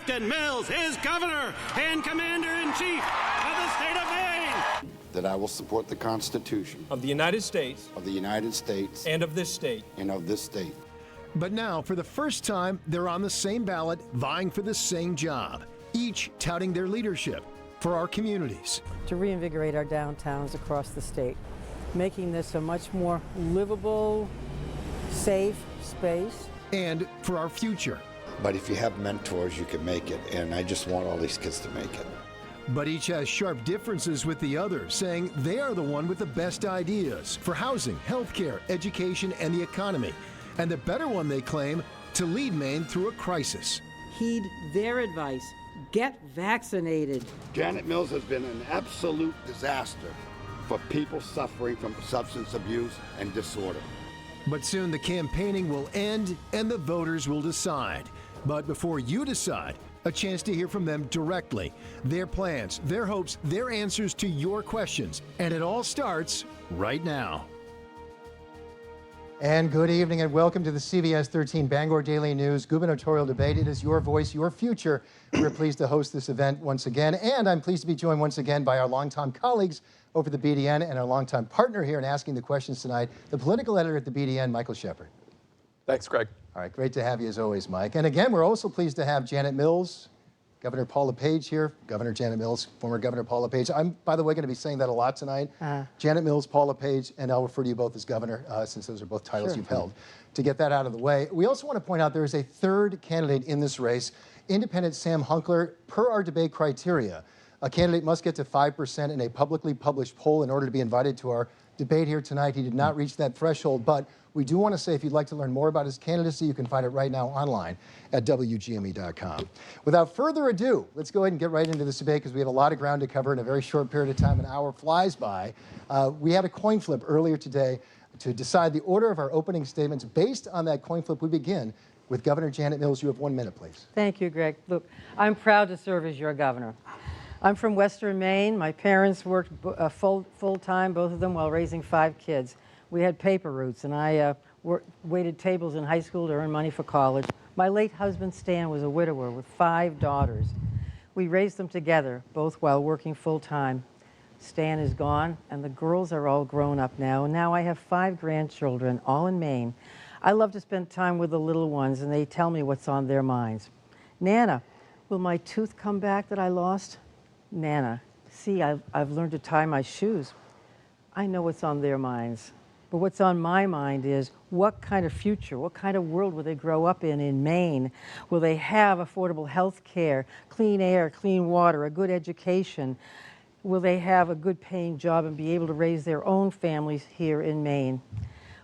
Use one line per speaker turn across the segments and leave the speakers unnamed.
Grafton Mills is governor and commander-in-chief of the state of Maine.
That I will support the Constitution
of the United States
and
of this state.
But now, for the first time, they're on the same ballot, vying for the same job, each touting their leadership for our communities.
To reinvigorate our downtowns across the state, making this a much more livable, safe space.
And for our future.
But if you have mentors, you can make it, and I just want all these kids to make it.
But each has sharp differences with the other, saying they are the one with the best ideas for housing, healthcare, education, and the economy. And the better one, they claim, to lead Maine through a crisis.
Heed their advice. Get vaccinated.
Janet Mills has been an absolute disaster for people suffering from substance abuse and disorder.
But soon the campaigning will end and the voters will decide. But before you decide, a chance to hear from them directly, their plans, their hopes, their answers to your questions. And it all starts right now.
And good evening and welcome to the CBS13 Bangor Daily News gubernatorial debate. It is your voice, your future. We're pleased to host this event once again. And I'm pleased to be joined once again by our longtime colleagues over the BDN and our longtime partner here in asking the questions tonight, the political editor at the BDN, Michael Shepard.
Thanks, Greg.
All right, great to have you as always, Mike. And again, we're also pleased to have Janet Mills, Governor Paul LePage here. Governor Janet Mills, former Governor Paul LePage. I'm, by the way, going to be saying that a lot tonight. Janet Mills, Paul LePage, and I'll refer to you both as governor, since those are both titles you've held. To get that out of the way, we also want to point out there is a third candidate in this race, independent Sam Hunkler. Per our debate criteria, a candidate must get to 5% in a publicly published poll in order to be invited to our debate here tonight. He did not reach that threshold, but we do want to say if you'd like to learn more about his candidacy, you can find it right now online at WGME.com. Without further ado, let's go ahead and get right into this debate because we have a lot of ground to cover in a very short period of time. An hour flies by. We had a coin flip earlier today to decide the order of our opening statements. Based on that coin flip, we begin with Governor Janet Mills. You have 1 minute, please.
Thank you, Greg. Look, I'm proud to serve as your governor. I'm from Western Maine. My parents worked full-time, both of them, while raising 5 kids. We had paper routes, and I waited tables in high school to earn money for college. My late husband, Stan, was a widower with 5 daughters. We raised them together, both while working full-time. Stan is gone, and the girls are all grown up now, and now I have 5 grandchildren, all in Maine. I love to spend time with the little ones, and they tell me what's on their minds. Nana, will my tooth come back that I lost? Nana, see, I've learned to tie my shoes. I know what's on their minds. But what's on my mind is what kind of future, what kind of world will they grow up in Maine? Will they have affordable health care, clean air, clean water, a good education? Will they have a good paying job and be able to raise their own families here in Maine?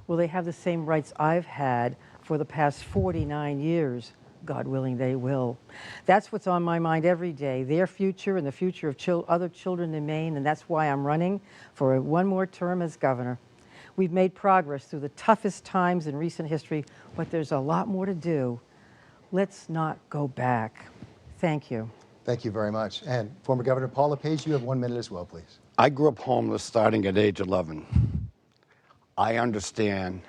Will they have the same rights I've had for the past 49 years? God willing, they will. That's what's on my mind every day, their future and the future of other children in Maine, and that's why I'm running for 1 more term as governor. We've made progress through the toughest times in recent history, but there's a lot more to do. Let's not go back. Thank you.
Thank you very much. And former Governor Paul LePage, you have 1 minute as well, please.
I grew up homeless starting at age 11. I understand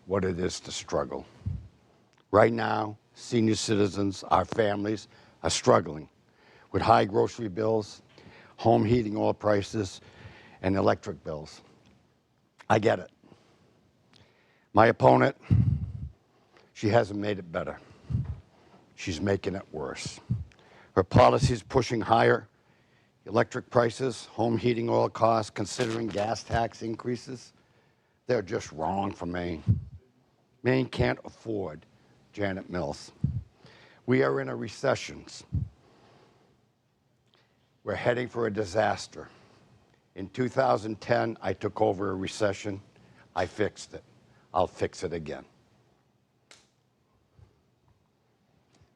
what it is to struggle. Right now, senior citizens, our families, are struggling with high grocery bills, home heating oil prices, and electric bills. I get it. My opponent, she hasn't made it better. She's making it worse. Her policies pushing higher electric prices, home heating oil costs, considering gas tax increases, they're just wrong for Maine. Maine can't afford Janet Mills. We are in a recession. We're heading for a disaster. In 2010, I took over a recession. I fixed it. I'll fix it again.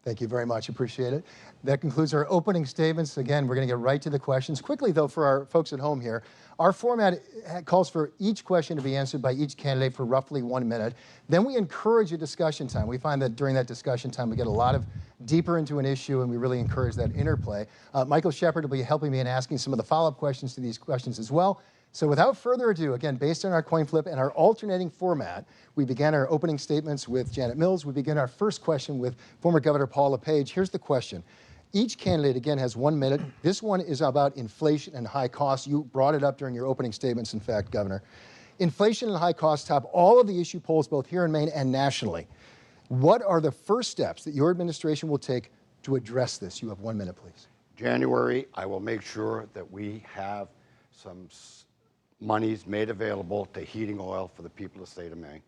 Thank you very much. Appreciate it. That concludes our opening statements. Again, we're going to get right to the questions. Quickly, though, for our folks at home here, our format calls for each question to be answered by each candidate for roughly 1 minute. Then we encourage a discussion time. We find that during that discussion time, we get a lot of deeper into an issue, and we really encourage that interplay. Michael Shepard will be helping me in asking some of the follow-up questions to these questions as well. So without further ado, again, based on our coin flip and our alternating format, we began our opening statements with Janet Mills. We begin our first question with former Governor Paul LePage. Here's the question. Each candidate, again, has 1 minute. This one is about inflation and high costs. You brought it up during your opening statements, in fact, Governor. Inflation and high costs top all of the issue polls, both here in Maine and nationally. What are the first steps that your administration will take to address this? You have 1 minute, please.
January, I will make sure that we have some monies made available to heating oil for the people of the state of Maine.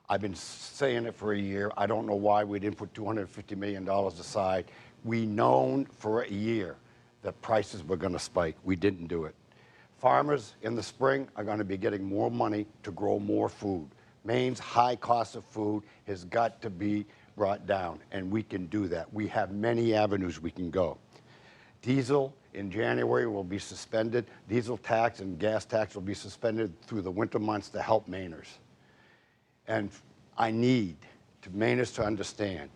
I've been saying it for a year. I don't know why we didn't put $250 million aside. We known for a year that prices were going to spike. We didn't do it. Farmers in the spring are going to be getting more money to grow more food. Maine's high cost of food has got to be brought down, and we can do that. We have many avenues we can go. Diesel in January will be suspended. Diesel tax and gas tax will be suspended through the winter months to help Mainers. And I need Mainers to understand,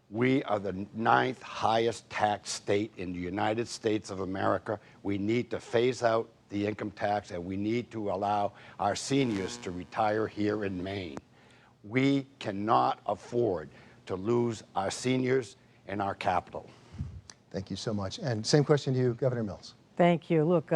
we are the 9th highest tax state in the United States of America. We need to phase out the income tax, and we need to allow our seniors to retire here in Maine. We cannot afford to lose our seniors and our capital.
Thank you so much. And same question to you, Governor Mills.
Thank you. Look,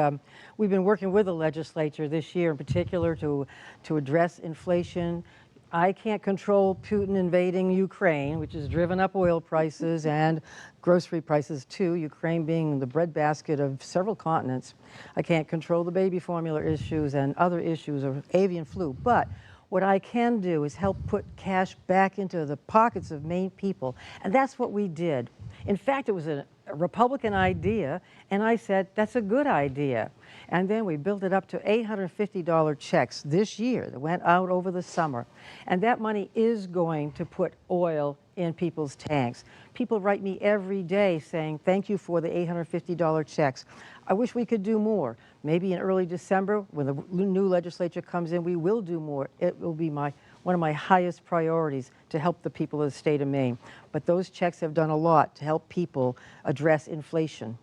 we've been working with the legislature this year in particular to address inflation. I can't control Putin invading Ukraine, which has driven up oil prices and grocery prices too, Ukraine being the breadbasket of several continents. I can't control the baby formula issues and other issues of avian flu. But what I can do is help put cash back into the pockets of Maine people. And that's what we did. In fact, it was a Republican idea, and I said, that's a good idea. And then we built it up to $850 checks this year that went out over the summer. And that money is going to put oil in people's tanks. People write me every day saying, thank you for the $850 checks. I wish we could do more. Maybe in early December, when the new legislature comes in, we will do more. It will be one of my highest priorities to help the people of the state of Maine. But those checks have done a lot to help people address inflation.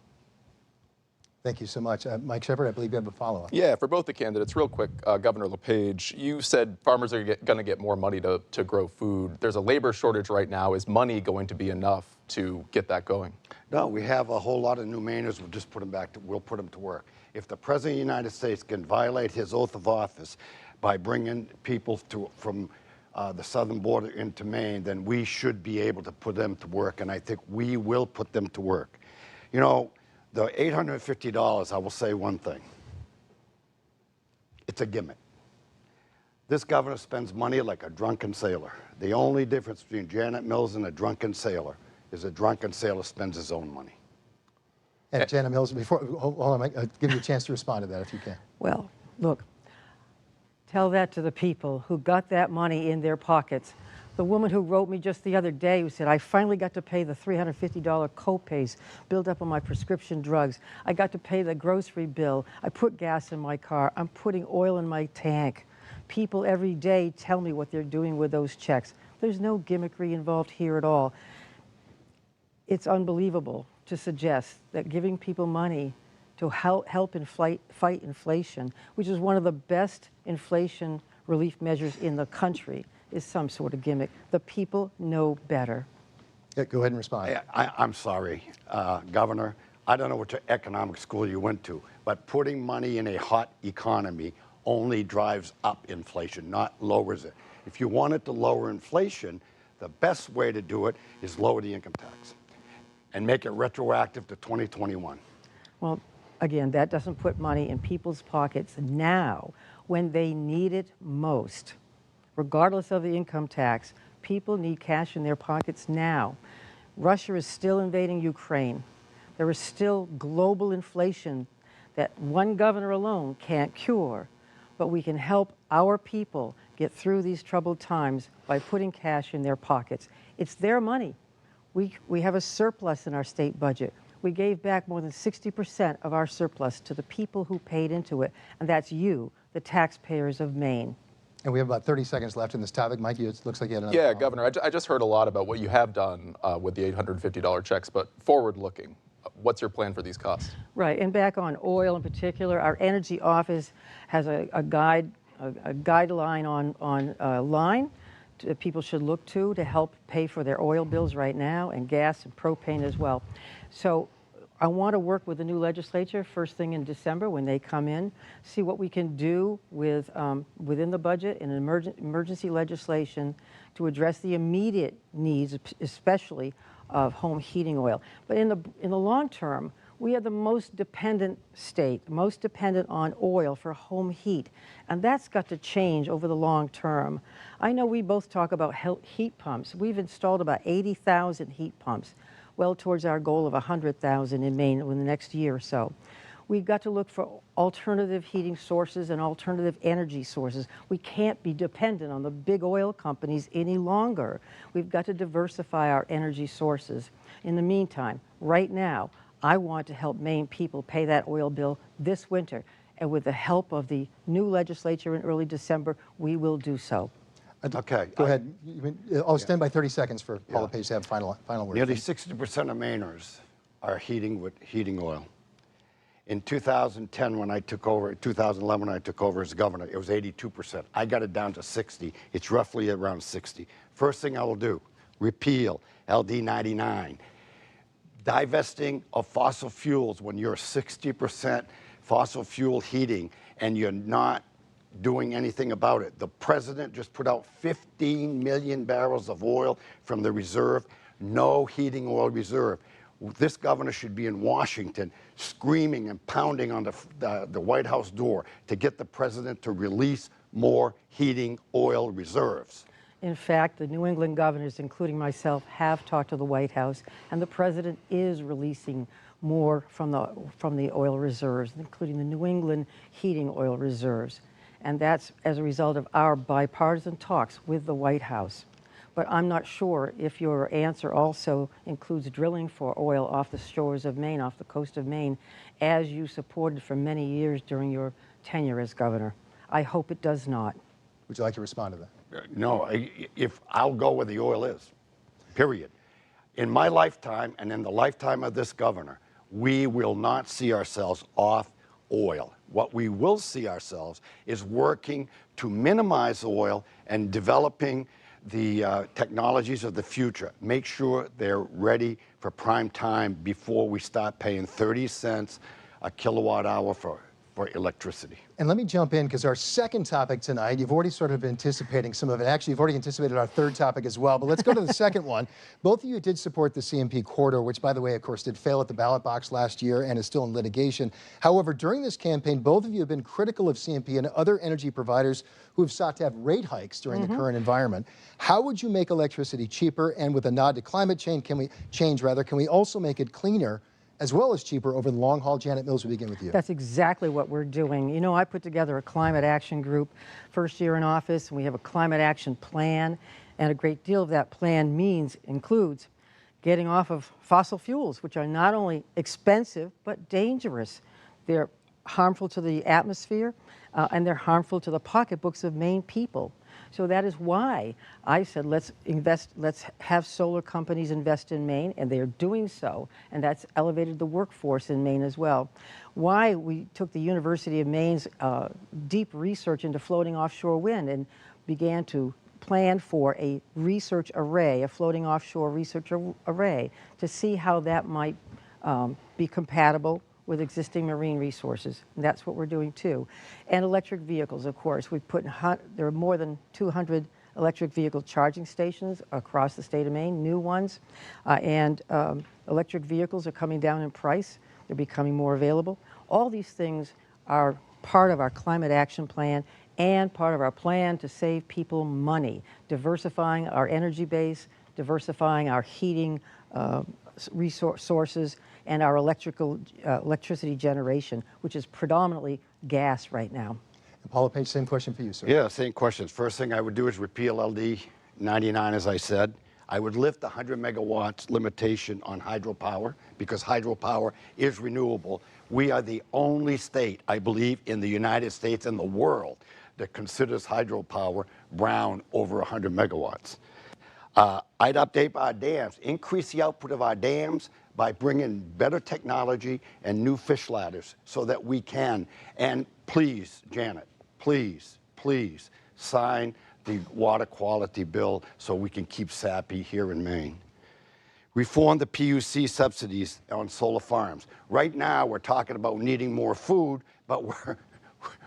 Thank you so much. Mike Shepard, I believe you have a follow-up.
Yeah, for both the candidates, real quick, Governor LePage, you said farmers are going to get more money to grow food. There's a labor shortage right now. Is money going to be enough to get that going?
No, we have a whole lot of new Mainers. We'll just put them back we'll put them to work. If the President of the United States can violate his oath of office by bringing people from the southern border into Maine, then we should be able to put them to work, and I think we will put them to work. You know, the $850, I will say one thing. It's a gimmick. This governor spends money like a drunken sailor. The only difference between Janet Mills and a drunken sailor is a drunken sailor spends his own money.
And Janet Mills, hold on, Mike, I'll give you a chance to respond to that if you can.
Well, look, tell that to the people who got that money in their pockets. The woman who wrote me just the other day who said, I finally got to pay the $350 co-pays built up on my prescription drugs. I got to pay the grocery bill. I put gas in my car. I'm putting oil in my tank. People every day tell me what they're doing with those checks. There's no gimmickry involved here at all. It's unbelievable to suggest that giving people money to help fight inflation, which is one of the best inflation relief measures in the country, is some sort of gimmick. The people know better.
Yeah, go ahead and respond.
I'm sorry, Governor. I don't know what economic school you went to, but putting money in a hot economy only drives up inflation, not lowers it. If you wanted to lower inflation, the best way to do it is lower the income tax and make it retroactive to 2021.
Well, again, that doesn't put money in people's pockets now when they need it most. Regardless of the income tax, people need cash in their pockets now. Russia is still invading Ukraine. There is still global inflation that one governor alone can't cure, but we can help our people get through these troubled times by putting cash in their pockets. It's their money. We have a surplus in our state budget. We gave back more than 60% of our surplus to the people who paid into it, and that's you, the taxpayers of Maine.
And we have about 30 seconds left in this topic. Mike, it looks like you had another
Yeah,
follow-up.
Governor, I just heard a lot about what you have done with the $850 checks, but forward-looking, what's your plan for these costs?
Right, and back on oil in particular, our energy office has a guideline online people should look to help pay for their oil bills right now, and gas and propane as well. So I want to work with the new legislature first thing in December when they come in, see what we can do with within the budget and emergency legislation to address the immediate needs, especially of home heating oil. But in the long term, we are the most dependent state, most dependent on oil for home heat, and that's got to change over the long term. I know we both talk about heat pumps. We've installed about 80,000 heat pumps, well towards our goal of 100,000 in Maine in the next year or so. We've got to look for alternative heating sources and alternative energy sources. We can't be dependent on the big oil companies any longer. We've got to diversify our energy sources. In the meantime, right now, I want to help Maine people pay that oil bill this winter, and with the help of the new legislature in early December, we will do so.
Okay. Go ahead. I'll stand by 30 seconds for Paul LePage to have final word.
Nearly 60% of Mainers are heating with heating oil. In 2010, when I took over, 2011, when I took over as governor, it was 82%. I got it down to 60. It's roughly around 60. First thing I will do, repeal LD 99. Divesting of fossil fuels when you're 60% fossil fuel heating and you're not doing anything about it. The president just put out 15 million barrels of oil from the reserve, no heating oil reserve. This governor should be in Washington screaming and pounding on the White House door to get the president to release more heating oil reserves.
In fact, the New England governors, including myself, have talked to the White House, and the president is releasing more from the oil reserves, including the New England heating oil reserves. And that's as a result of our bipartisan talks with the White House. But I'm not sure if your answer also includes drilling for oil off the shores of Maine, off the coast of Maine, as you supported for many years during your tenure as governor. I hope it does not.
Would you like to respond to that?
No, if I'll go where the oil is, period. In my lifetime and in the lifetime of this governor, we will not see ourselves off oil. What we will see ourselves is working to minimize oil and developing the technologies of the future. Make sure they're ready for prime time before we start paying 30 cents a kilowatt hour for electricity.
And let me jump in, because our second topic tonight, you've already sort of been anticipating some of it. Actually, you've already anticipated our third topic as well, but let's go to the second one. Both of you did support the CMP corridor, which, by the way, of course, did fail at the ballot box last year and is still in litigation. However, during this campaign, both of you have been critical of CMP and other energy providers who have sought to have rate hikes during the current environment. How would you make electricity cheaper? And with a nod to climate change, can we also make it cleaner as well as cheaper over the long haul? Janet Mills, we begin with you.
That's exactly what we're doing. You know, I put together a climate action group first year in office, and we have a climate action plan, and a great deal of that plan includes getting off of fossil fuels, which are not only expensive but dangerous. They're harmful to the atmosphere, and they're harmful to the pocketbooks of Maine people. So that is why I said let's have solar companies invest in Maine, and they are doing so, and that's elevated the workforce in Maine as well. Why we took the University of Maine's deep research into floating offshore wind and began to plan for a research array, a floating offshore research array, to see how that might be compatible with existing marine resources. And that's what we're doing too. And electric vehicles, of course. There are more than 200 electric vehicle charging stations across the state of Maine, new ones. Electric vehicles are coming down in price. They're becoming more available. All these things are part of our climate action plan and part of our plan to save people money, diversifying our energy base, diversifying our heating sources, and our electricity generation, which is predominantly gas right now.
And Paul LePage, same question for you, sir.
Yeah, same questions. First thing I would do is repeal LD 99, as I said. I would lift the 100 megawatts limitation on hydropower, because hydropower is renewable. We are the only state, I believe, in the United States and the world that considers hydropower brown over 100 megawatts. I'd update our dams, increase the output of our dams by bringing better technology and new fish ladders so that we can. And please, Janet, please sign the water quality bill so we can keep SAPI here in Maine. Reform the PUC subsidies on solar farms. Right now, we're talking about needing more food, but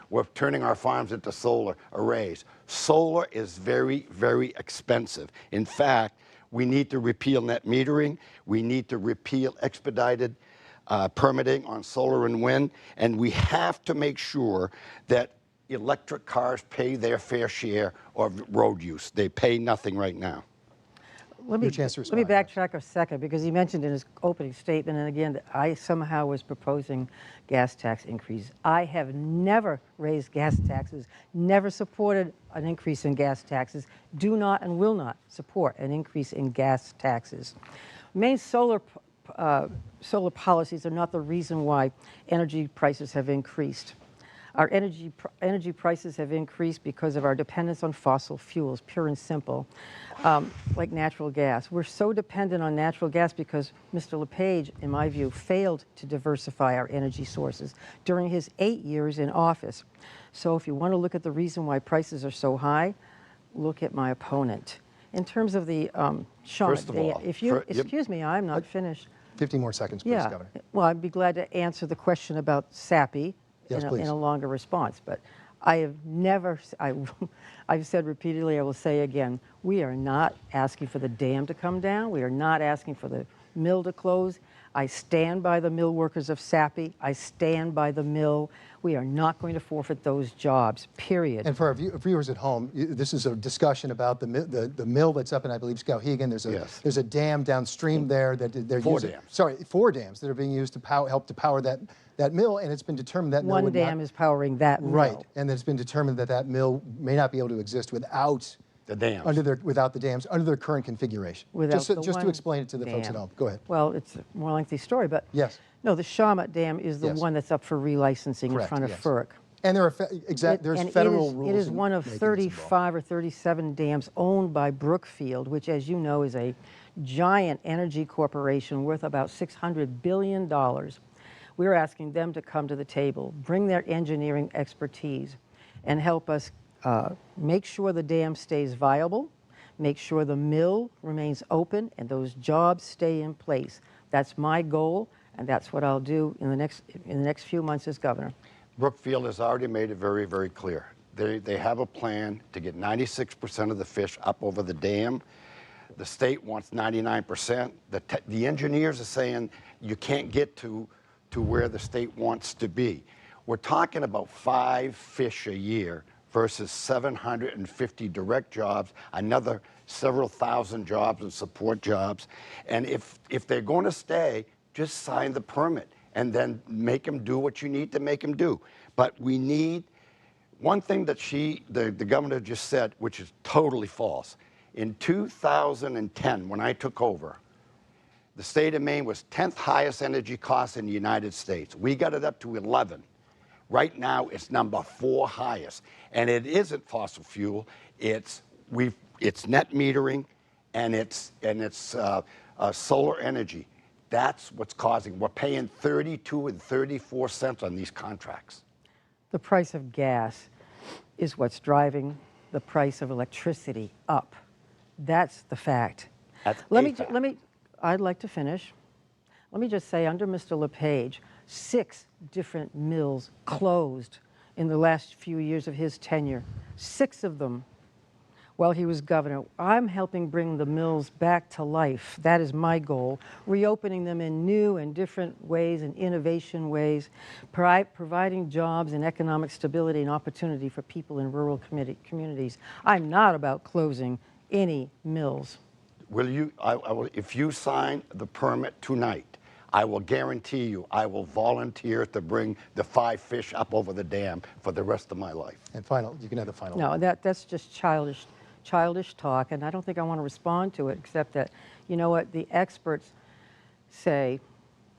we're turning our farms into solar arrays. Solar is very, very expensive. In fact, we need to repeal net metering. We need to repeal expedited permitting on solar and wind. And we have to make sure that electric cars pay their fair share of road use. They pay nothing right now.
Let me
respond,
backtrack a second, because he mentioned in his opening statement, and again, that I somehow was proposing gas tax increase. I have never raised gas taxes, never supported an increase in gas taxes, do not and will not support an increase in gas taxes. Maine's solar policies are not the reason why energy prices have increased. Our energy prices have increased because of our dependence on fossil fuels, pure and simple, like natural gas. We're so dependent on natural gas because Mr. LePage, in my view, failed to diversify our energy sources during his 8 years in office. So if you want to look at the reason why prices are so high, look at my opponent. In terms of the
First of all,
excuse me, I'm not finished.
50 more seconds, please,
Yeah,
Governor.
well, I'd be glad to answer the question about SAPI.
Yes,
in
please.
a longer response, but I have never, I've said repeatedly, I will say again, we are not asking for the dam to come down. We are not asking for the mill to close. I stand by the mill workers of SAPI. I stand by the mill. We are not going to forfeit those jobs, period.
And for our viewers at home, this is a discussion about the mill that's up in, I believe, Skowhegan. There's a dam downstream there that they're using. Four dams that are being used to help to power that mill, and it's been determined that
one dam is powering that mill.
Right, and it's been determined that mill may not be able to exist without
the dams.
Without the dams, under their current configuration. Just to explain it to the folks at home. Go ahead.
Well, it's a more lengthy story, but
yes.
No, the Shawmut Dam is the one that's up for relicensing in front of FERC.
And there's federal rules.
It is one of 35 or 37 dams owned by Brookfield, which, as you know, is a giant energy corporation worth about $600 billion. We're asking them to come to the table, bring their engineering expertise, and help us make sure the dam stays viable, make sure the mill remains open, and those jobs stay in place. That's my goal, and that's what I'll do in the next few months as governor.
Brookfield has already made it very, very clear. They have a plan to get 96% of the fish up over the dam. The state wants 99%. The engineers are saying you can't get to where the state wants to be. We're talking about 5 fish a year versus 750 direct jobs, another several thousand jobs and support jobs. And if they're going to stay, just sign the permit and then make them do what you need to make them do. But we need one thing that the governor just said, which is totally false. In 2010, when I took over, the state of Maine was 10th highest energy cost in the United States. We got it up to 11. Right now, it's number 4 highest. And it isn't fossil fuel. It's net metering, and it's solar energy. That's what's causing. We're paying 32 and 34 cents on these contracts.
The price of gas is what's driving the price of electricity up. That's the fact. I'd like to finish. Let me just say, under Mr. LePage, 6 different mills closed in the last few years of his tenure. 6 of them while he was governor. I'm helping bring the mills back to life. That is my goal, reopening them in new and different ways and innovation ways, providing jobs and economic stability and opportunity for people in rural communities. I'm not about closing any mills.
Will you, if you sign the permit tonight, I will guarantee you I will volunteer to bring the 5 fish up over the dam for the rest of my life.
And you can have the final.
No, that's just childish talk, and I don't think I want to respond to it, except that, you know what, the experts say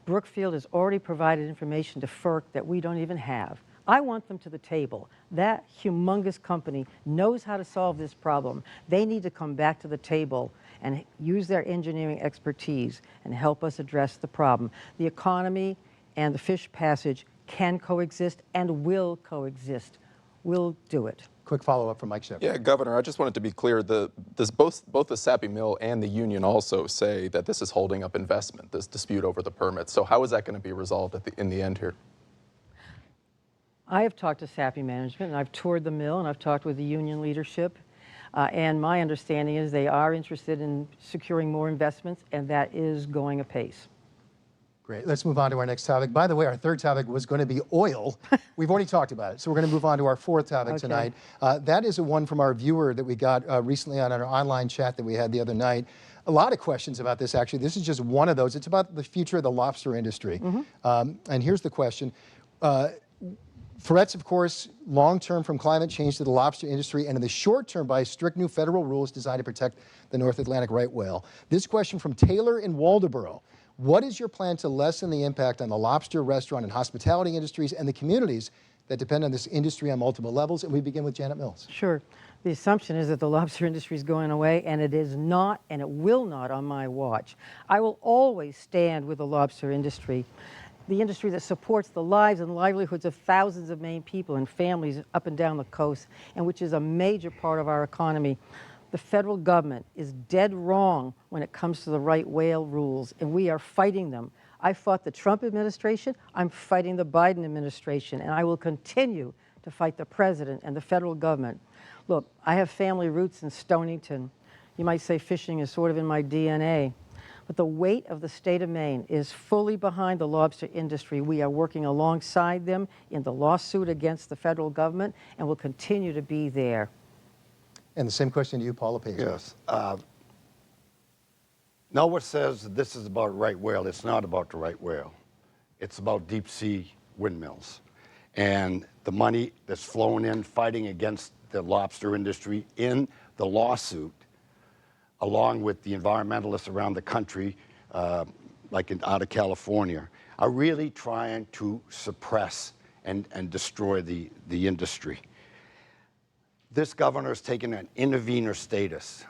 Brookfield has already provided information to FERC that we don't even have. I want them to the table. That humongous company knows how to solve this problem. They need to come back to the table and use their engineering expertise and help us address the problem. The economy and the fish passage can coexist and will coexist. We'll do it.
quick follow-up from Mike Shepard.
Yeah, Governor, I just wanted to be clear. Both the Sappy Mill and the union also say that this is holding up investment, this dispute over the permits. So how is that going to be resolved in the end here?
I have talked to Sappy management, and I've toured the mill, and I've talked with the union leadership. And my understanding is they are interested in securing more investments, and that is going apace.
Great. Let's move on to our next topic. By the way, our third topic was going to be oil. We've already talked about it, so we're going to move on to our fourth topic tonight. That is a one from our viewer that we got recently on our online chat that we had the other night. A lot of questions about this, actually. This is just one of those. It's about the future of the lobster industry. And here's the question. Threats, of course, long-term from climate change to the lobster industry, and in the short term by strict new federal rules designed to protect the North Atlantic right whale. This question from Taylor in Waldoboro. What is your plan to lessen the impact on the lobster, restaurant, and hospitality industries and the communities that depend on this industry on multiple levels? And we begin with Janet Mills.
Sure. The assumption is that the lobster industry is going away, and it is not, and it will not on my watch. I will always stand with the lobster industry, the industry that supports the lives and livelihoods of thousands of Maine people and families up and down the coast, and which is a major part of our economy. The federal government is dead wrong when it comes to the right whale rules, and we are fighting them. I fought the Trump administration, I'm fighting the Biden administration, and I will continue to fight the president and the federal government. Look, I have family roots in Stonington. You might say fishing is sort of in my DNA. But the weight of the state of Maine is fully behind the lobster industry. We are working alongside them in the lawsuit against the federal government, and will continue to be there.
And the same question to you, Paul LePage.
Yes. No one says this is about right whale. It's not about the right whale. It's about deep sea windmills. And the money that's flowing in fighting against the lobster industry in the lawsuit, along with the environmentalists around the country, like out of California, are really trying to suppress and destroy the industry. This governor has taken an intervener status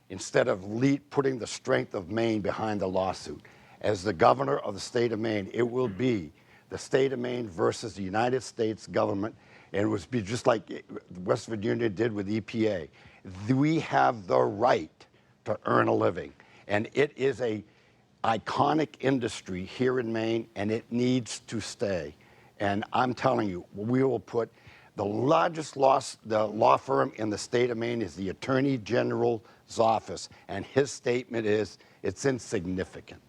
instead of putting the strength of Maine behind the lawsuit. As the governor of the state of Maine, it will be the state of Maine versus the United States government, and it will be just like West Virginia did with EPA. We have the right to earn a living, and it is a iconic industry here in Maine, and it needs to stay. And I'm telling you, we will put the largest law firm in the state of Maine is the Attorney General's office, and his statement is it's insignificant.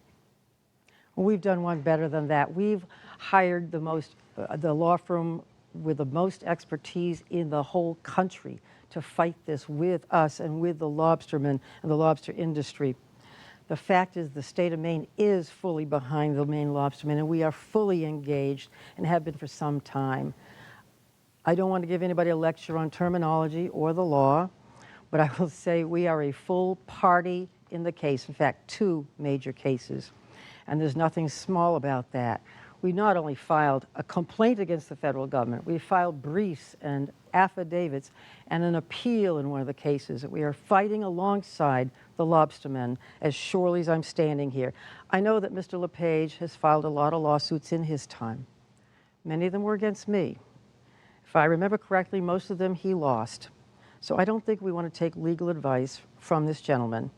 Well, we've done one better than that. We've hired the law firm with the most expertise in the whole country to fight this with us and with the lobstermen and the lobster industry. The fact is the state of Maine is fully behind the Maine lobstermen, and we are fully engaged and have been for some time. I don't want to give anybody a lecture on terminology or the law, but I will say we are a full party in the case. In fact, 2 major cases, and there's nothing small about that. We not only filed a complaint against the federal government, we filed briefs and affidavits and an appeal in one of the cases. We are fighting alongside the lobstermen as surely as I'm standing here. I know that Mr. LePage has filed a lot of lawsuits in his time. Many of them were against me. If I remember correctly, most of them he lost. So I don't think we want to take legal advice from this gentleman.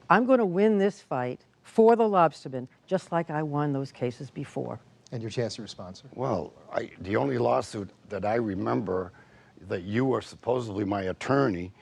I'm going to win this fight for the lobstermen, just like I won those cases before.
And your chance to respond, sir.
Well, the only lawsuit that I remember that you were supposedly my attorney,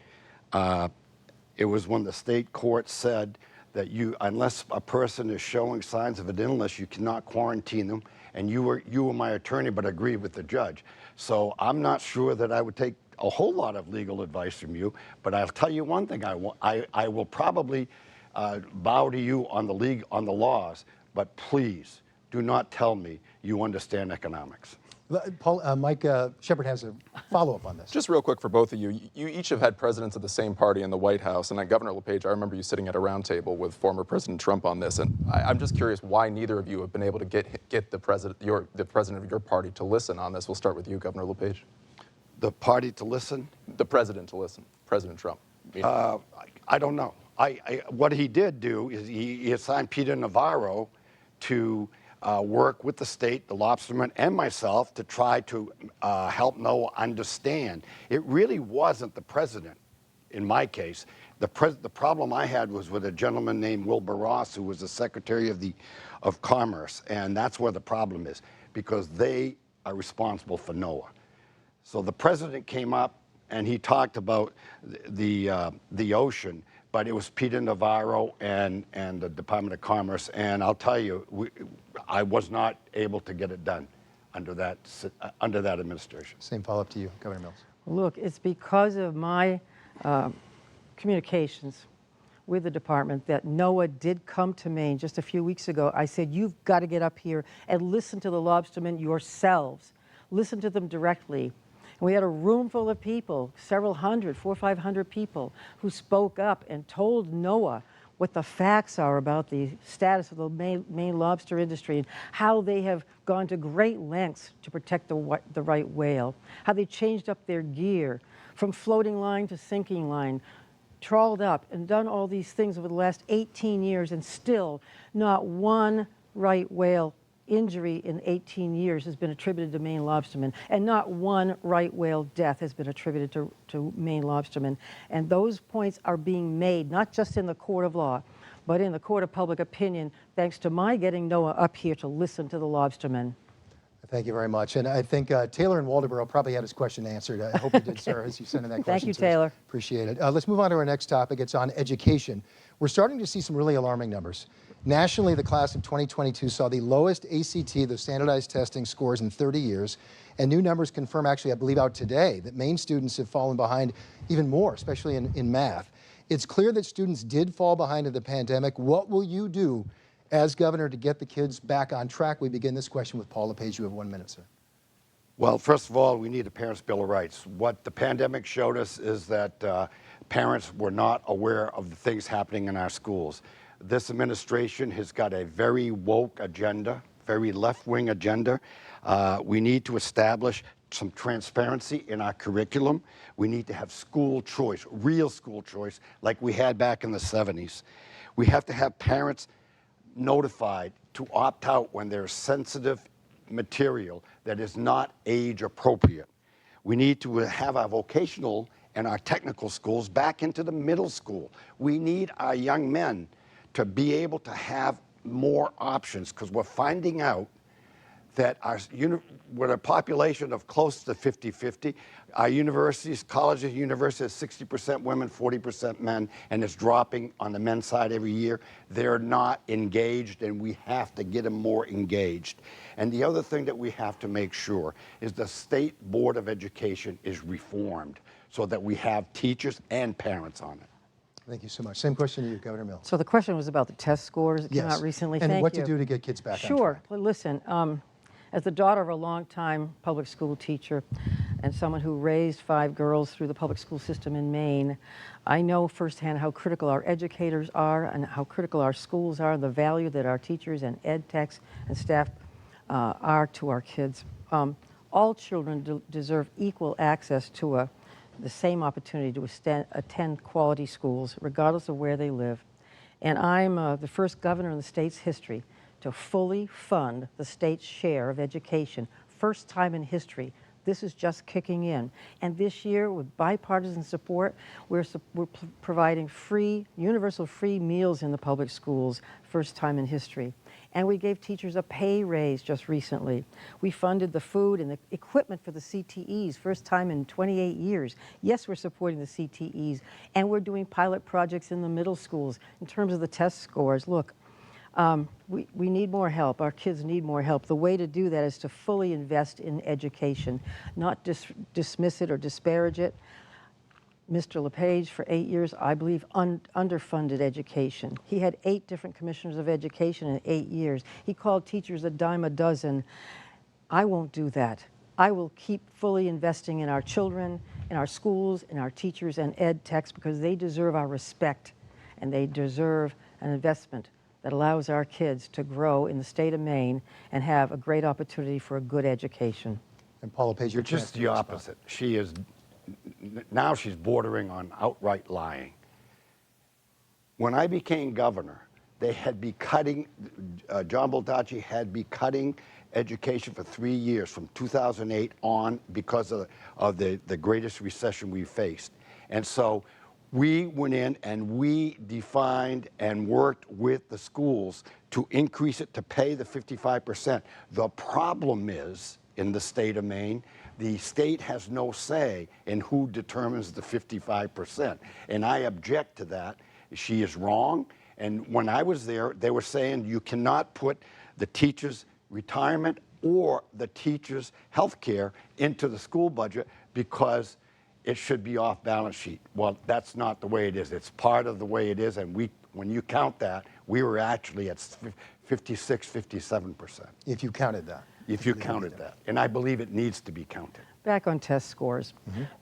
it was when the state court said that unless a person is showing signs of an illness, you cannot quarantine them. And you were my attorney, but agreed with the judge. So I'm not sure that I would take a whole lot of legal advice from you, but I'll tell you one thing: I will probably bow to you on the laws, but please do not tell me you understand economics.
Paul, Mike Shepard has a follow-up on this.
Just real quick for both of you. You each have had presidents of the same party in the White House, and Governor LePage, I remember you sitting at a round table with former President Trump on this, and I'm just curious why neither of you have been able to get the president of your party to listen on this. We'll start with you, Governor LePage.
The party to listen?
The president to listen, President Trump.
I don't know. What he did do is he assigned Peter Navarro to work with the state, the lobstermen, and myself to try to help Noah understand. It really wasn't the president, in my case. The problem I had was with a gentleman named Wilbur Ross, who was the Secretary of Commerce, and that's where the problem is, because they are responsible for Noah. So the president came up and he talked about the ocean, but it was Peter Navarro and the Department of Commerce, and I'll tell you, I was not able to get it done under that administration.
Same follow-up to you, Governor Mills.
Look, it's because of my communications with the department that Noah did come to Maine just a few weeks ago. I said, you've got to get up here and listen to the lobstermen yourselves. Listen to them directly. And we had a room full of people, several hundred, 400 or 500 people, who spoke up and told Noah what the facts are about the status of the Maine lobster industry and how they have gone to great lengths to protect the right whale, how they changed up their gear from floating line to sinking line, trawled up and done all these things over the last 18 years, and still not one right whale injury in 18 years has been attributed to Maine lobstermen, and not one right whale death has been attributed to Maine lobstermen. And those points are being made, not just in the court of law, but in the court of public opinion, thanks to my getting Noah up here to listen to the lobstermen.
Thank you very much. And I think Taylor in Waldoboro probably had his question answered. I hope he did, sir, as you sent in that question.
Thank you,
to us.
Taylor.
Appreciate it. Let's move on to our next topic. It's on education. We're starting to see some really alarming numbers. Nationally, the class of 2022 saw the lowest ACT, the standardized testing scores, in 30 years. And new numbers confirm, actually, I believe out today, that Maine students have fallen behind even more, especially in math. It's clear that students did fall behind in the pandemic. What will you do as governor to get the kids back on track? We begin this question with Paul LePage. You have 1 minute, sir.
Well, first of all, we need a Parents' Bill of Rights. What the pandemic showed us is that parents were not aware of the things happening in our schools. This administration has got a very woke agenda, very left-wing agenda. We need to establish some transparency in our curriculum. We need to have school choice, real school choice, like we had back in the 70s. We have to have parents notified to opt out when there's sensitive material that is not age appropriate. We need to have our vocational and our technical schools back into the middle school. We need our young men to be able to have more options, because we're finding out that with a population of close to 50-50, our universities, colleges, universities, 60% women, 40% men, and it's dropping on the men's side every year. They're not engaged, and we have to get them more engaged. And the other thing that we have to make sure is the State Board of Education is reformed so that we have teachers and parents on it.
Thank you so much. Same question to you, Governor Mills.
So the question was about the test scores that came out recently.
And
Thank
what
you.
to do to get kids back on track.
Sure. Well, listen, as the daughter of a longtime public school teacher and someone who raised 5 girls through the public school system in Maine, I know firsthand how critical our educators are and how critical our schools are, the value that our teachers and ed techs and staff are to our kids. All children deserve equal access to the same opportunity to attend quality schools, regardless of where they live. And I'm the first governor in the state's history to fully fund the state's share of education. First time in history. This is just kicking in. And this year, with bipartisan support, we're providing universal free meals in the public schools, first time in history. And we gave teachers a pay raise just recently. We funded the food and the equipment for the CTEs, first time in 28 years. Yes, we're supporting the CTEs, and we're doing pilot projects in the middle schools in terms of the test scores. Look, we need more help. Our kids need more help. The way to do that is to fully invest in education, not dismiss it or disparage it. Mr. LePage, for 8 years, I believe, underfunded education. He had 8 different commissioners of education in 8 years. He called teachers a dime a dozen. I won't do that. I will keep fully investing in our children, in our schools, in our teachers and ed techs, because they deserve our respect, and they deserve an investment that allows our kids to grow in the state of Maine and have a great opportunity for a good education.
And Paul LePage, you're
just the opposite. Now she's bordering on outright lying. When I became governor, they had been cutting, John Baldacci had been cutting education for 3 years from 2008 on because of the greatest recession we faced. And so we went in and we defined and worked with the schools to increase it to pay the 55%. The problem is, in the state of Maine, the state has no say in who determines the 55%. And I object to that. She is wrong. And when I was there, they were saying you cannot put the teachers' retirement or the teachers' health care into the school budget because it should be off balance sheet. Well, that's not the way it is. It's part of the way it is. And when you count that, we were actually at 56, 57%.
If you counted that.
If you counted that. And I believe it needs to be counted.
Back on test scores.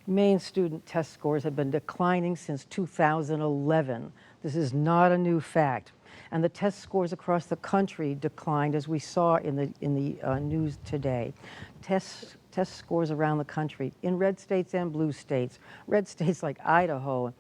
Maine student test scores have been declining since 2011. This is not a new fact. And the test scores across the country declined, as we saw in the news today. Test scores around the country, in red states and blue states, red states like Idaho,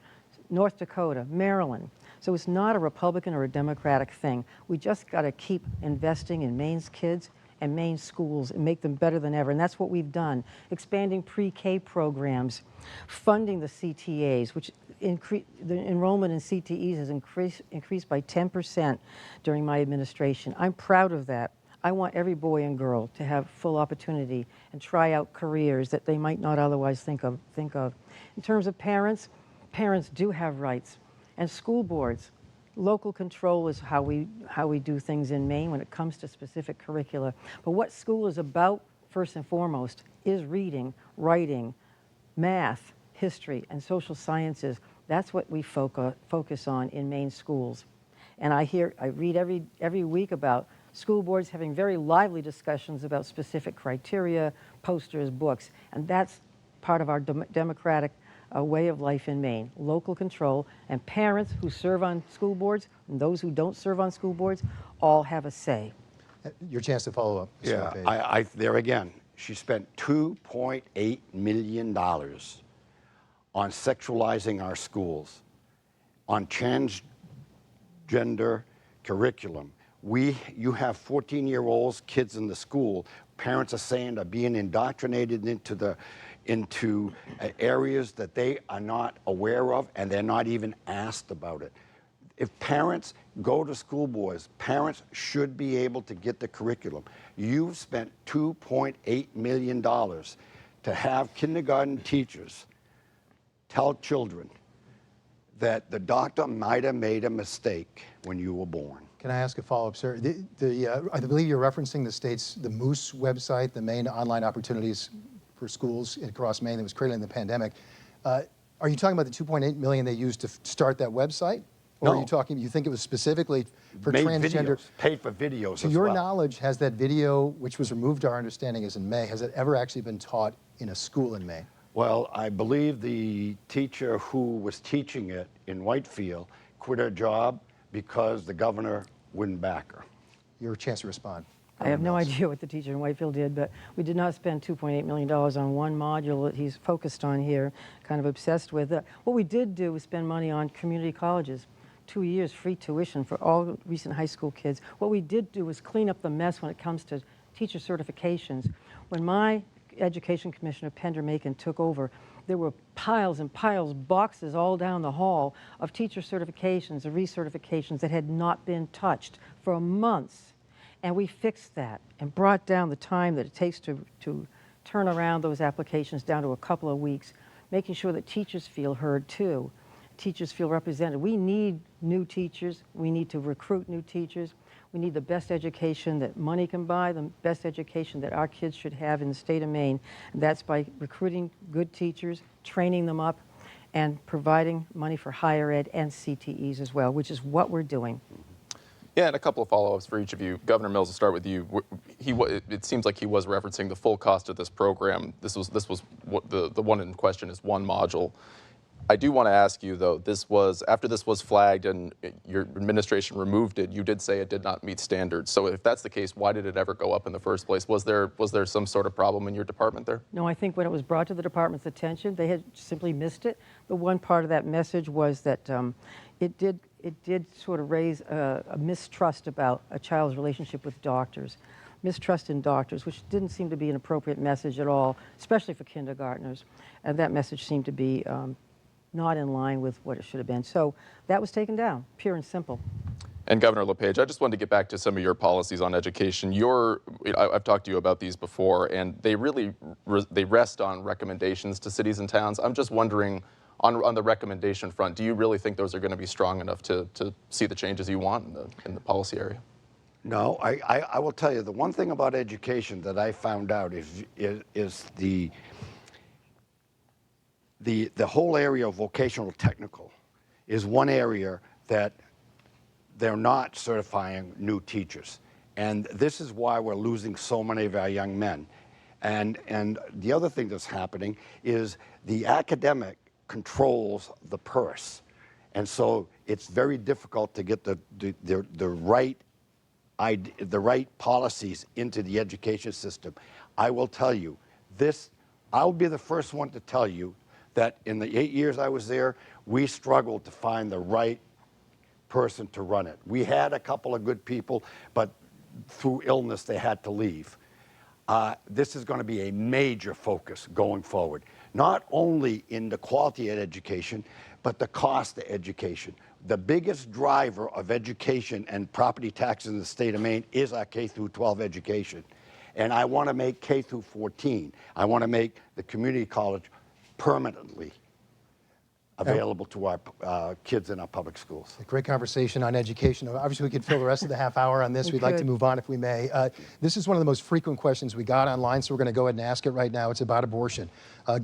North Dakota, Maryland. So it's not a Republican or a Democratic thing. We just got to keep investing in Maine's kids and Maine schools and make them better than ever. And that's what we've done. Expanding pre-K programs, funding the CTAs, which the enrollment in CTEs has increased by 10% during my administration. I'm proud of that. I want every boy and girl to have full opportunity and try out careers that they might not otherwise think of. In terms of parents, parents do have rights. And school boards, local control is how we do things in Maine when it comes to specific curricula. But what school is about, first and foremost, is reading, writing, math, history, and social sciences. That's what we focus on in Maine schools. And I read every week about school boards having very lively discussions about specific criteria, posters, books, and that's part of our democratic way of life in Maine. Local control, and parents who serve on school boards and those who don't serve on school boards all have a say.
Your chance to follow up.
Yeah, there again, she spent $2.8 million on sexualizing our schools, on transgender curriculum. You have 14-year-olds, kids in the school, parents are saying are being indoctrinated into areas that they are not aware of, and they're not even asked about it. If parents go to school boards, parents should be able to get the curriculum. You've spent $2.8 million to have kindergarten teachers tell children that the doctor might have made a mistake when you were born.
Can I ask a follow-up, sir? I believe you're referencing the Moose website, the Maine Online Opportunities for Schools across Maine that was created in the pandemic. Are you talking about the $2.8 million they used to start that website? Or
No.
are you talking, you think it was specifically for
Made
transgender?
videos, paid for videos
To
as
your
well.
knowledge, has that video, which was removed, our understanding is in May, has it ever actually been taught in a school in Maine?
Well, I believe the teacher who was teaching it in Whitefield quit her job because the governor wouldn't back her.
Your chance to respond.
I have no idea what the teacher in Whitefield did, but we did not spend $2.8 million on one module that he's focused on here, kind of obsessed with. What we did do was spend money on community colleges. 2 years free tuition for all recent high school kids. What we did do was clean up the mess when it comes to teacher certifications. When my Education Commissioner Pender Macon took over, there were piles and piles, boxes all down the hall of teacher certifications and recertifications that had not been touched for months. And we fixed that and brought down the time that it takes to turn around those applications down to a couple of weeks, making sure that teachers feel heard too. Teachers feel represented. We need new teachers. We need to recruit new teachers. We need the best education that money can buy, the best education that our kids should have in the state of Maine. And that's by recruiting good teachers, training them up, and providing money for higher ed and CTEs as well, which is what we're doing.
Yeah, and a couple of follow-ups for each of you. Governor Mills, to start with you. It seems like he was referencing the full cost of this program. This was what the one in question is one module. I do want to ask you, though, after this was flagged and your administration removed it, you did say it did not meet standards. So if that's the case, why did it ever go up in the first place? Was there some sort of problem in your department there?
No, I think when it was brought to the department's attention, they had simply missed it. The one part of that message was that it did sort of raise a mistrust about a child's relationship with doctors. Mistrust in doctors, which didn't seem to be an appropriate message at all, especially for kindergartners. And that message seemed to be not in line with what it should have been. So that was taken down, pure and simple.
And Governor LePage, I just wanted to get back to some of your policies on education. I've talked to you about these before, and they really they rest on recommendations to cities and towns. I'm just wondering, on the recommendation front, do you really think those are going to be strong enough to see the changes you want in the policy area?
No, I will tell you, the one thing about education that I found out is the whole area of vocational technical is one area that they're not certifying new teachers. And this is why we're losing so many of our young men. And the other thing that's happening is the academic controls the purse. And so it's very difficult to get the right policies into the education system. I will tell you this, I'll be the first one to tell you that in the 8 years I was there, we struggled to find the right person to run it. We had a couple of good people, but through illness they had to leave. This is going to be a major focus going forward, not only in the quality of education, but the cost of education. The biggest driver of education and property taxes in the state of Maine is our K through 12 education. And I want to make K through 14. I want to make the community college permanently available to our kids in our public schools.
A great conversation on education. Obviously, we could fill the rest of the half hour on this. We'd like to move on if we may. This is one of the most frequent questions we got online, so we're going to go ahead and ask it right now. It's about abortion.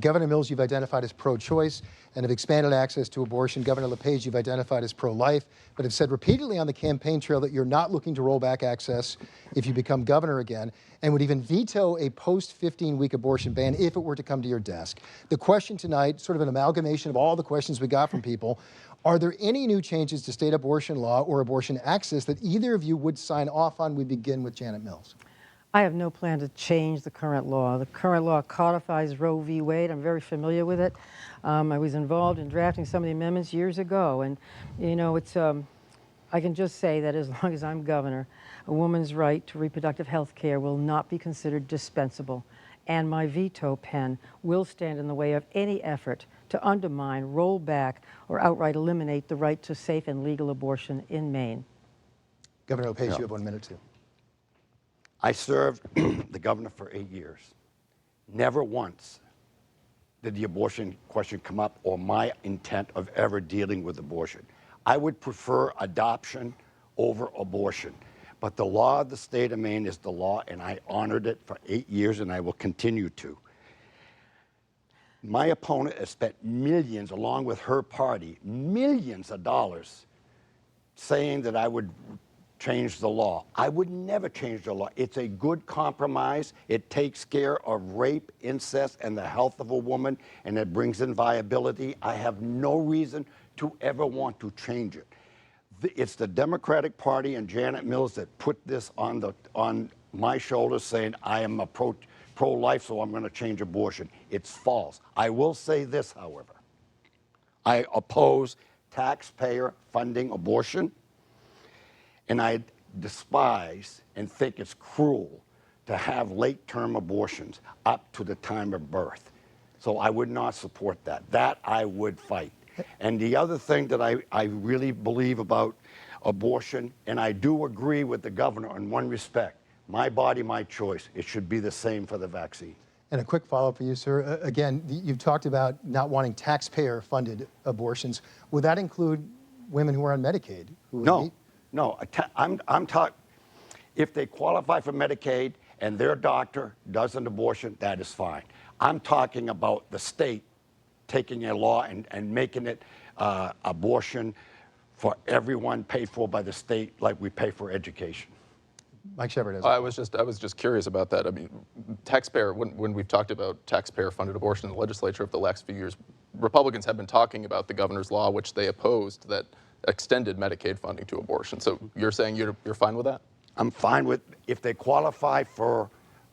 Governor Mills, you've identified as pro-choice and have expanded access to abortion. Governor LePage, you've identified as pro-life, but have said repeatedly on the campaign trail that you're not looking to roll back access if you become governor again, and would even veto a post-15-week abortion ban if it were to come to your desk. The question tonight, sort of an amalgamation of all the questions we got from people, are there any new changes to state abortion law or abortion access that either of you would sign off on? We begin with Janet Mills.
I have no plan to change the current law. The current law codifies Roe v. Wade. I'm very familiar with it. I was involved in drafting some of the amendments years ago, and you know, it's I can just say that as long as I'm governor, a woman's right to reproductive health care will not be considered dispensable, and my veto pen will stand in the way of any effort to undermine, roll back, or outright eliminate the right to safe and legal abortion in Maine.
Governor LePage, you have 1 minute too.
I served the governor for 8 years. Never once did the abortion question come up or my intent of ever dealing with abortion. I would prefer adoption over abortion. But the law of the state of Maine is the law, and I honored it for 8 years, and I will continue to. My opponent has spent millions, along with her party, millions of dollars, saying that I would change the law. I would never change the law. It's a good compromise. It takes care of rape, incest, and the health of a woman, and it brings in viability. I have no reason to ever want to change it. It's the Democratic Party and Janet Mills that put this on my shoulders, saying I am a pro-life, so I'm going to change abortion. It's false. I will say this, however. I oppose taxpayer funding abortion, and I despise and think it's cruel to have late-term abortions up to the time of birth. So I would not support that. That I would fight. And the other thing that I really believe about abortion, and I do agree with the governor in one respect, my body, my choice. It should be the same for the vaccine.
And a quick follow-up for you, sir. Again, you've talked about not wanting taxpayer-funded abortions. Would that include women who are on Medicaid?
No, I'm talking, if they qualify for Medicaid and their doctor does an abortion, that is fine. I'm talking about the state taking a law and making it abortion for everyone paid for by the state like we pay for education.
Mike Shepard has.
I was just curious about that. I mean, taxpayer, when we've talked about taxpayer-funded abortion in the legislature over the last few years, Republicans have been talking about the governor's law, which they opposed, that extended Medicaid funding to abortion. So you're saying you're fine with that?
I'm fine with, if they qualify for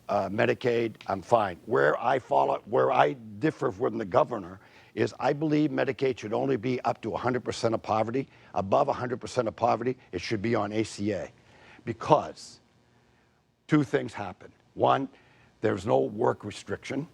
Medicaid, I'm fine. Where I differ from the governor is I believe Medicaid should only be up to 100% of poverty. Above 100% of poverty, it should be on ACA. Because two things happen. One, there's no work restriction,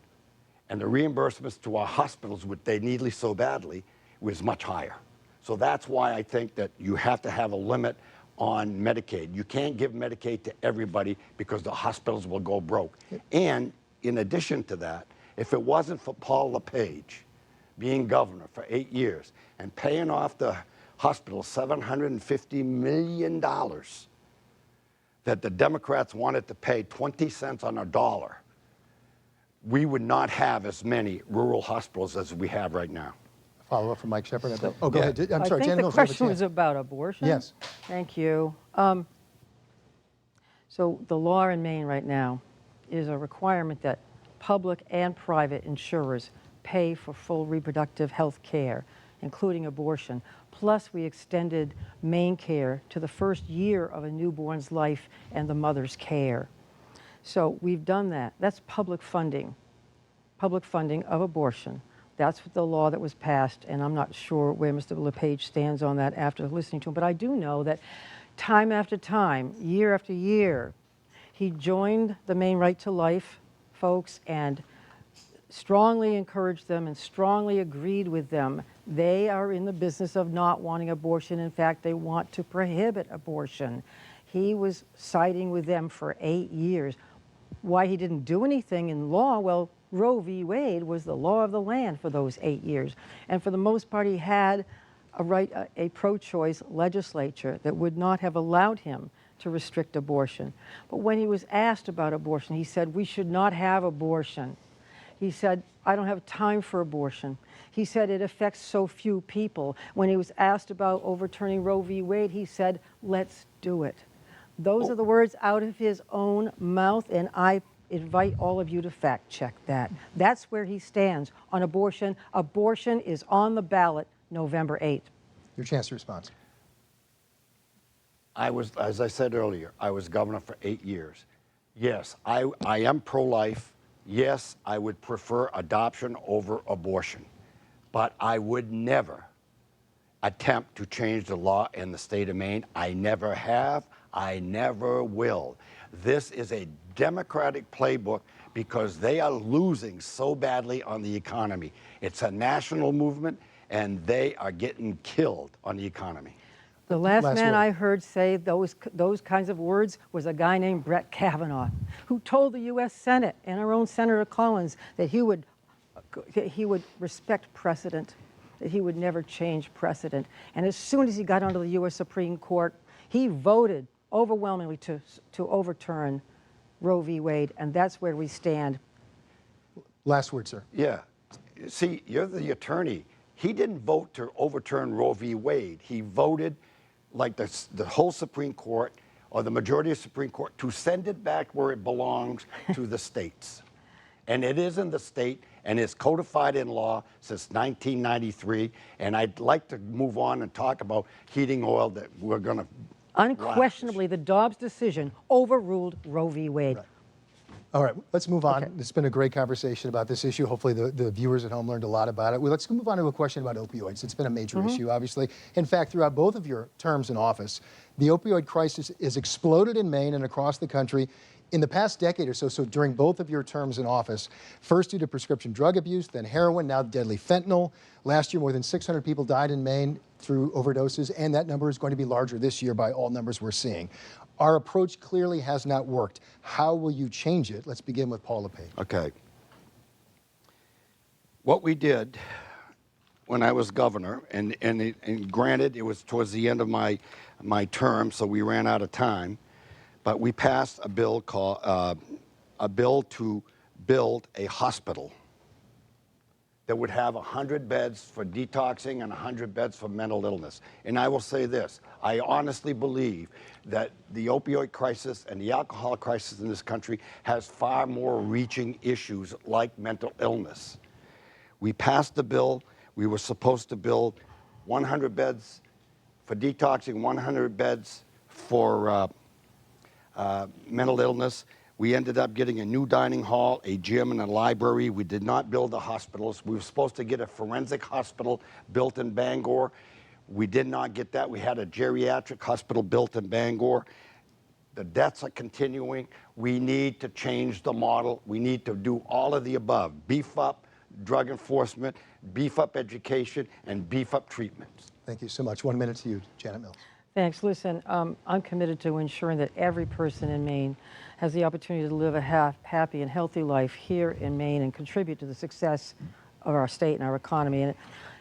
and the reimbursements to our hospitals, which they need so badly, was much higher. So that's why I think that you have to have a limit on Medicaid. You can't give Medicaid to everybody because the hospitals will go broke. And in addition to that, if it wasn't for Paul LePage being governor for 8 years and paying off the hospital $750 million that the Democrats wanted to pay 20 cents on a dollar, we would not have as many rural hospitals as we have right now.
Follow up from Mike Shepard. Oh, go ahead. I'm sorry,
I think
Janet
the
Mills, you have a
question was
chance.
about abortion.
Yes.
Thank you. So the law in Maine right now is a requirement that public and private insurers pay for full reproductive health care, including abortion. Plus, we extended Maine care to the first year of a newborn's life and the mother's care. So we've done that. That's public funding of abortion. That's what the law that was passed, and I'm not sure where Mr. LePage stands on that after listening to him, but I do know that time after time, year after year, he joined the Maine Right to Life folks and strongly encouraged them and strongly agreed with them. They are in the business of not wanting abortion. In fact, they want to prohibit abortion. He was siding with them for 8 years. Why he didn't do anything in law? Well, Roe v. Wade was the law of the land for those 8 years. And for the most part, he had a pro-choice legislature that would not have allowed him to restrict abortion. But when he was asked about abortion, he said, we should not have abortion. He said, I don't have time for abortion. He said, it affects so few people. When he was asked about overturning Roe v. Wade, he said, let's do it. Those are the words out of his own mouth, and I invite all of you to fact check that. That's where he stands on abortion. Abortion is on the ballot November 8th.
Your chance to respond.
As I said earlier, I was governor for 8 years. Yes, I am pro-life. Yes, I would prefer adoption over abortion. But I would never attempt to change the law in the state of Maine. I never have. I never will. This is a Democratic playbook because they are losing so badly on the economy. It's a national movement, and they are getting killed on the economy.
The last man
word.
I heard say those kinds of words was a guy named Brett Kavanaugh, who told the U.S. Senate and our own Senator Collins that he would respect precedent, that he would never change precedent. And as soon as he got onto the U.S. Supreme Court, he voted overwhelmingly to overturn Roe v. Wade, and that's where we stand.
Last word, sir.
Yeah. See, you're the attorney. He didn't vote to overturn Roe v. Wade. He voted, like the whole Supreme Court, or the majority of the Supreme Court, to send it back where it belongs to the states. And it is in the state, and it's codified in law since 1993. And I'd like to move on and talk about heating oil that we're going to...
Unquestionably, the Dobbs decision overruled Roe v. Wade.
Right. All right, let's move on.
Okay.
It's been a great conversation about this issue. Hopefully the viewers at home learned a lot about it. Well, let's move on to a question about opioids. It's been a major issue, obviously. In fact, throughout both of your terms in office, the opioid crisis has exploded in Maine and across the country in the past decade or so, so during both of your terms in office, first due to prescription drug abuse, then heroin, now deadly fentanyl. Last year, more than 600 people died in Maine through overdoses, and that number is going to be larger this year by all numbers we're seeing. Our approach clearly has not worked. How will you change it? Let's begin with Paul LePage.
Okay. What we did when I was governor, and granted, it was towards the end of my term, so we ran out of time, but we passed a bill called a bill to build a hospital that would have 100 beds for detoxing and 100 beds for mental illness. And I will say this, I honestly believe that the opioid crisis and the alcohol crisis in this country has far more reaching issues like mental illness. We passed the bill. We were supposed to build 100 beds for detoxing, 100 beds for mental illness. We ended up getting a new dining hall, a gym, and a library. We did not build the hospitals. We were supposed to get a forensic hospital built in Bangor. We did not get that. We had a geriatric hospital built in Bangor. The deaths are continuing. We need to change the model. We need to do all of the above. Beef up drug enforcement, beef up education, and beef up treatments.
Thank you so much. 1 minute to you, Janet Mills.
Thanks. Listen, I'm committed to ensuring that every person in Maine has the opportunity to live a happy and healthy life here in Maine and contribute to the success of our state and our economy. And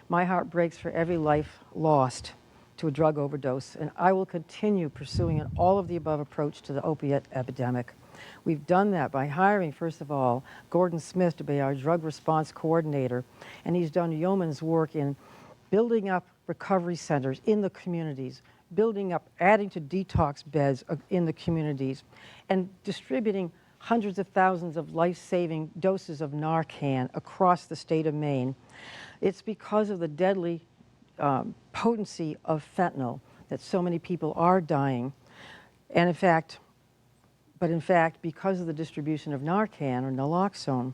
my heart breaks for every life lost to a drug overdose, and I will continue pursuing an all-of-the-above approach to the opiate epidemic. We've done that by hiring, first of all, Gordon Smith to be our drug response coordinator, and he's done yeoman's work in building up recovery centers in the communities, building up, adding to detox beds in the communities, and distributing hundreds of thousands of life-saving doses of Narcan across the state of Maine. It's because of the deadly potency of fentanyl that so many people are dying. And in fact, because of the distribution of Narcan or naloxone,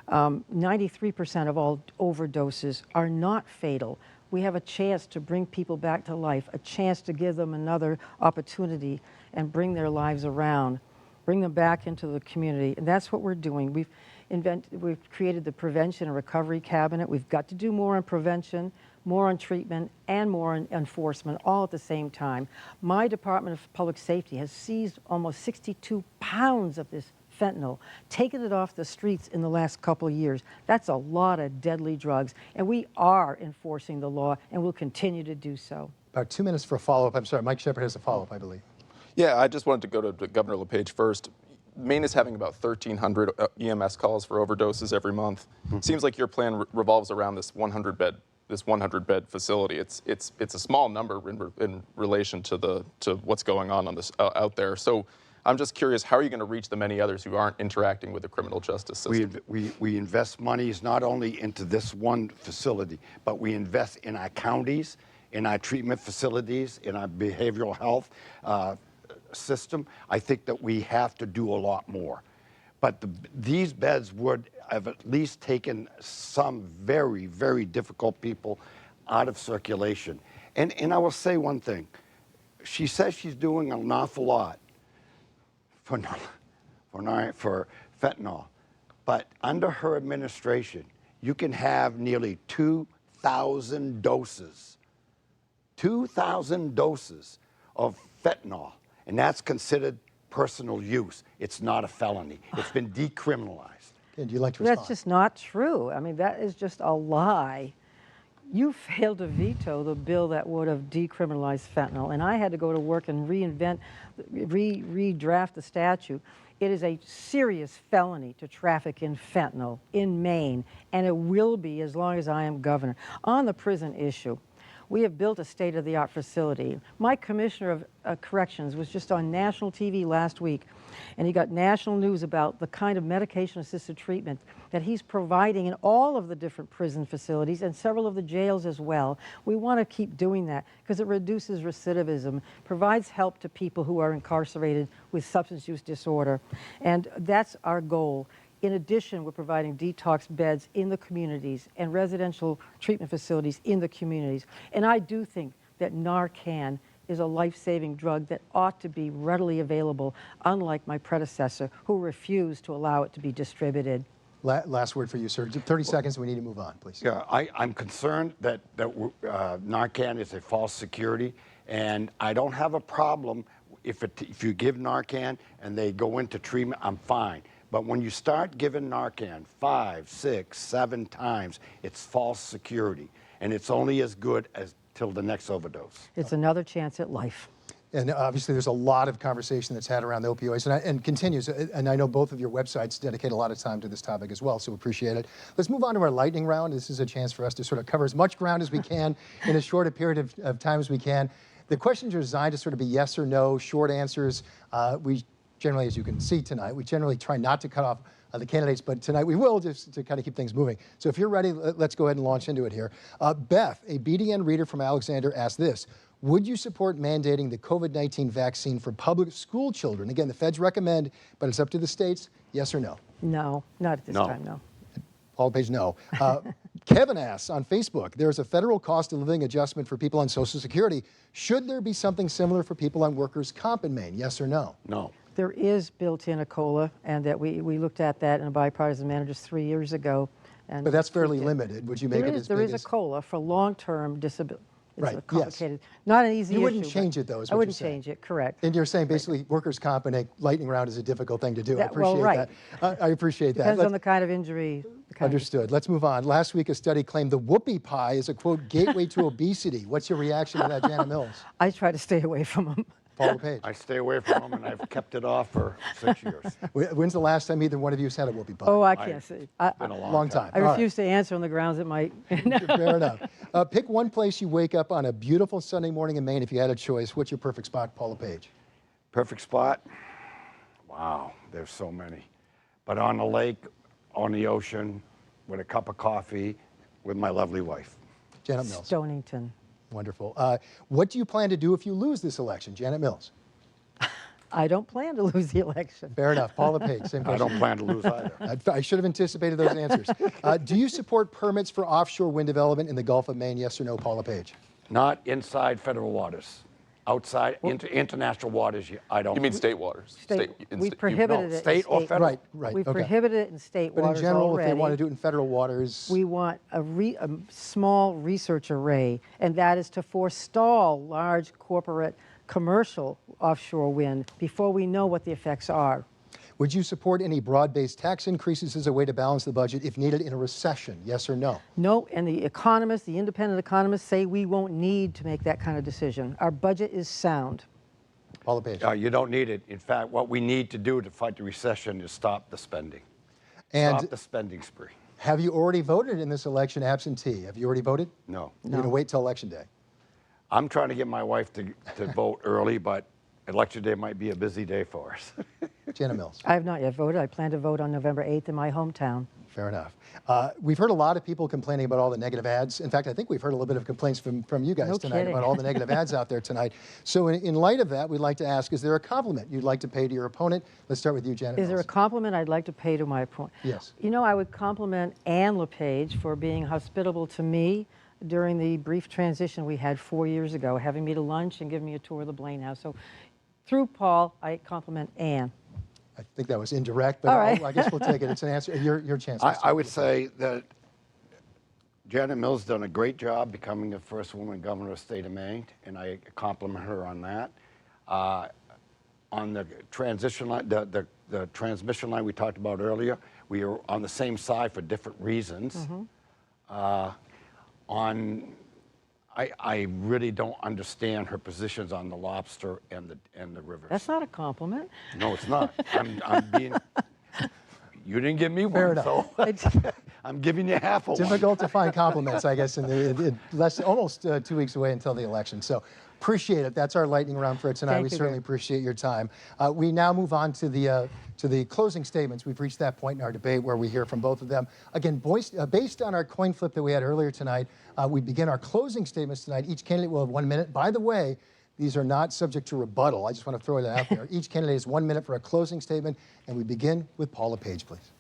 93% of all overdoses are not fatal. We have a chance to bring people back to life, a chance to give them another opportunity and bring their lives around, bring them back into the community. And that's what we're doing. We've created the Prevention and Recovery Cabinet. We've got to do more on prevention, more on treatment, and more on enforcement, all at the same time. My Department of Public Safety has seized almost 62 pounds of this fentanyl, taken it off the streets in the last couple of years. That's a lot of deadly drugs, and we are enforcing the law, and will continue to do so.
About 2 minutes for a follow-up. I'm sorry, Mike Shepard has a follow-up, I believe.
Yeah, I just wanted to go to Governor LePage first. Maine is having about 1,300 EMS calls for overdoses every month. Seems like your plan revolves around this 100-bed facility. It's a small number in relation to what's going on this out there. So I'm just curious, how are you going to reach the many others who aren't interacting with the criminal justice system?
We invest monies not only into this one facility, but we invest in our counties, in our treatment facilities, in our behavioral health system. I think that we have to do a lot more. But these beds would have at least taken some very, very difficult people out of circulation. And I will say one thing. She says she's doing an awful lot for fentanyl. But under her administration, you can have nearly 2,000 doses. 2,000 doses of fentanyl. And that's considered personal use. It's not a felony. It's been decriminalized.
And you like to respond?
That's just not true. I mean, that is just a lie. You failed to veto the bill that would have decriminalized fentanyl, and I had to go to work and redraft the statute. It is a serious felony to traffic in fentanyl in Maine, and it will be as long as I am governor. On the prison issue, we have built a state-of-the-art facility. My commissioner of corrections was just on national TV last week, and he got national news about the kind of medication-assisted treatment that he's providing in all of the different prison facilities and several of the jails as well. We want to keep doing that because it reduces recidivism, provides help to people who are incarcerated with substance use disorder, and that's our goal. In addition, we're providing detox beds in the communities and residential treatment facilities in the communities. And I do think that Narcan is a life-saving drug that ought to be readily available, unlike my predecessor, who refused to allow it to be distributed.
Last word for you, sir. 30 seconds, we need to move on, please.
Yeah, I'm concerned that Narcan is a false security, and I don't have a problem if you give Narcan and they go into treatment, I'm fine. But when you start giving Narcan 5, 6, 7 times, it's false security. And it's only as good as till the next overdose.
It's another chance at life.
And obviously there's a lot of conversation that's had around the opioids and continues. And I know both of your websites dedicate a lot of time to this topic as well, so appreciate it. Let's move on to our lightning round. This is a chance for us to sort of cover as much ground as we can in as short a period of time as we can. The questions are designed to sort of be yes or no, short answers. We generally, as you can see tonight, we generally try not to cut off the candidates, but tonight we will, just to kind of keep things moving. So if you're ready, let's go ahead and launch into it here. Beth, a BDN reader from Alexander, asked this: Would you support mandating the COVID-19 vaccine for public school children? Again, the feds recommend, but it's up to the states. Yes or no?
No, not at this
No.
time, no.
Paul LePage, no. Kevin asks on Facebook, there's a federal cost of living adjustment for people on Social Security. Should there be something similar for people on workers' comp in Maine? Yes or no?
No.
There is built in a COLA, and that we looked at that in a bipartisan manner just 3 years ago. And
But that's fairly
tweaked it.
limited. Would you make it as
There
big
is a
as?
COLA for long-term disability. It's
Right,
a
yes.
complicated, not an easy issue.
You wouldn't
but
change it, though, is
I
what you're
wouldn't
saying.
change it, correct.
And you're saying basically workers' comp and a lightning round is a difficult thing to do. I
That- well,
appreciate
right.
that. I appreciate that.
Depends
Let's-
on the kind of injury. the kind of-
Understood. Let's move on. Last week, a study claimed the whoopie pie is a, quote, gateway to obesity. What's your reaction to that, Janet Mills?
I try to stay away from them.
Paul LePage.
I stay away from them, and I've kept it off for 6 years.
When's the last time either one of you has had a whoopie pie?
Oh, I can't say.
Been a
Long time.
I
All right.
refuse to answer on the grounds it might.
Fair enough. Pick one place you wake up on a beautiful Sunday morning in Maine if you had a choice. What's your perfect spot, Paul LePage?
Perfect spot? Wow, there's so many. But on a lake, on the ocean, with a cup of coffee, with my lovely wife.
Janet Mills.
Stonington.
Wonderful. What do you plan to do if you lose this election? Janet Mills.
I don't plan to lose the election.
Fair enough. Paul LePage, same
I
question.
don't plan to lose either.
I should have anticipated those answers. Do you support permits for offshore wind development in the Gulf of Maine? Yes or no, Paul LePage?
Not inside federal waters. Outside, international waters, I don't.
You mean state waters?
We prohibited it in
state or federal?
Right.
We
okay.
prohibited it in state
But in
waters
general,
already.
if they want to do it in federal waters,
We want a small research array, and that is to forestall large corporate commercial offshore wind before we know what the effects are.
would you support any broad-based tax increases as a way to balance the budget if needed in a recession? Yes or no?
No, and the economists, the independent economists say we won't need to make that kind of decision. Our budget is sound.
Paul LePage.
You don't need it. In fact, what we need to do to fight the recession is stop the spending.
And
Stop the spending spree.
have you already voted in this election absentee? Have you already voted?
No.
You're going to wait till Election Day.
I'm trying to get my wife to vote early, but Election Day might be a busy day for us.
Janet Mills.
I have not yet voted. I plan to vote on November 8th in my hometown.
Fair enough. We've heard a lot of people complaining about all the negative ads. In fact, I think we've heard a little bit of complaints from you guys
No
tonight
kidding.
about all the negative ads out there tonight. So in light of that, we'd like to ask, is there a compliment you'd like to pay to your opponent? Let's start with you, Janet
Is there a
Mills.
compliment I'd like to pay to my opponent?
Yes.
You know, I would compliment Ann LePage for being hospitable to me during the brief transition we had 4 years ago, having me to lunch and giving me a tour of the Blaine House. So through Paul, I compliment Ann.
I think that was indirect, but
All right.
I guess we'll take it. It's an answer. Your chance.
I would say that Janet Mills done a great job becoming the first woman governor of the state of Maine, and I compliment her on that. On the transition line, the transmission line we talked about earlier, we are on the same side for different reasons. I really don't understand her positions on the lobster and the rivers.
That's not a compliment.
No, it's not. I'm being. You didn't give me
Fair
one, so I'm giving you half a one.
Difficult to find compliments, I guess, in almost 2 weeks away until the election. So appreciate it. That's our lightning round for tonight.
Thank
We
you,
certainly
Greg.
appreciate your time. We now move on to the closing statements. We've reached that point in our debate where we hear from both of them. Again, based on our coin flip that we had earlier tonight, we begin our closing statements tonight. Each candidate will have 1 minute. By the way, these are not subject to rebuttal. I just want to throw that out there. Each candidate has 1 minute for a closing statement, and we begin with Paul LePage, please.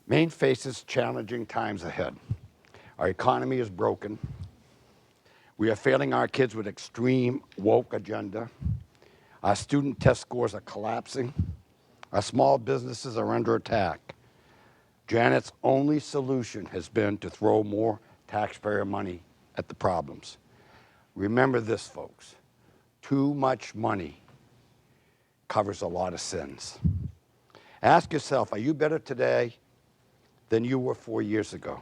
Maine faces challenging times ahead. Our economy is broken. We are failing our kids with extreme woke agenda. Our student test scores are collapsing. Our small businesses are under attack. Janet's only solution has been to throw more taxpayer money at the problems. Remember this, folks. Too much money covers a lot of sins. Ask yourself, are you better today than you were 4 years ago?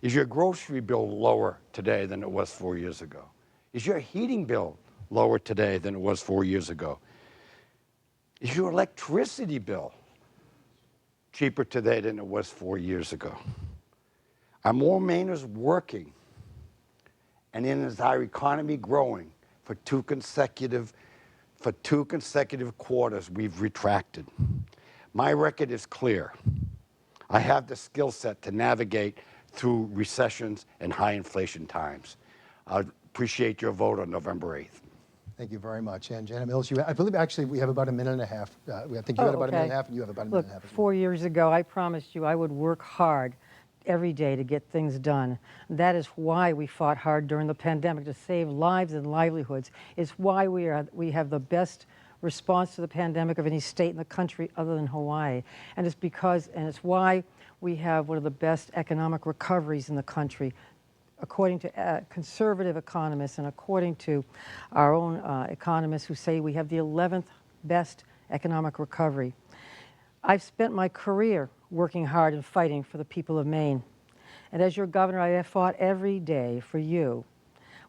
Is your grocery bill lower today than it was 4 years ago? Is your heating bill lower today than it was 4 years ago? Is your electricity bill cheaper today than it was 4 years ago? Are more Mainers working? And is our economy growing? For two consecutive quarters, we've retracted. My record is clear. I have the skill set to navigate through recessions and high inflation times. I appreciate your vote on November 8th.
Thank you very much. And Janet Mills, I believe actually we have about a minute and a half. I think you had about a minute and a half, and you have about a minute and a half.
Look, 4 years ago, I promised you I would work hard every day to get things done. That is why we fought hard during the pandemic to save lives and livelihoods. It's why we have the best response to the pandemic of any state in the country other than Hawaii. And it's why we have one of the best economic recoveries in the country, according to conservative economists and according to our own economists who say we have the 11th best economic recovery. I've spent my career working hard and fighting for the people of Maine. And as your governor, I have fought every day for you.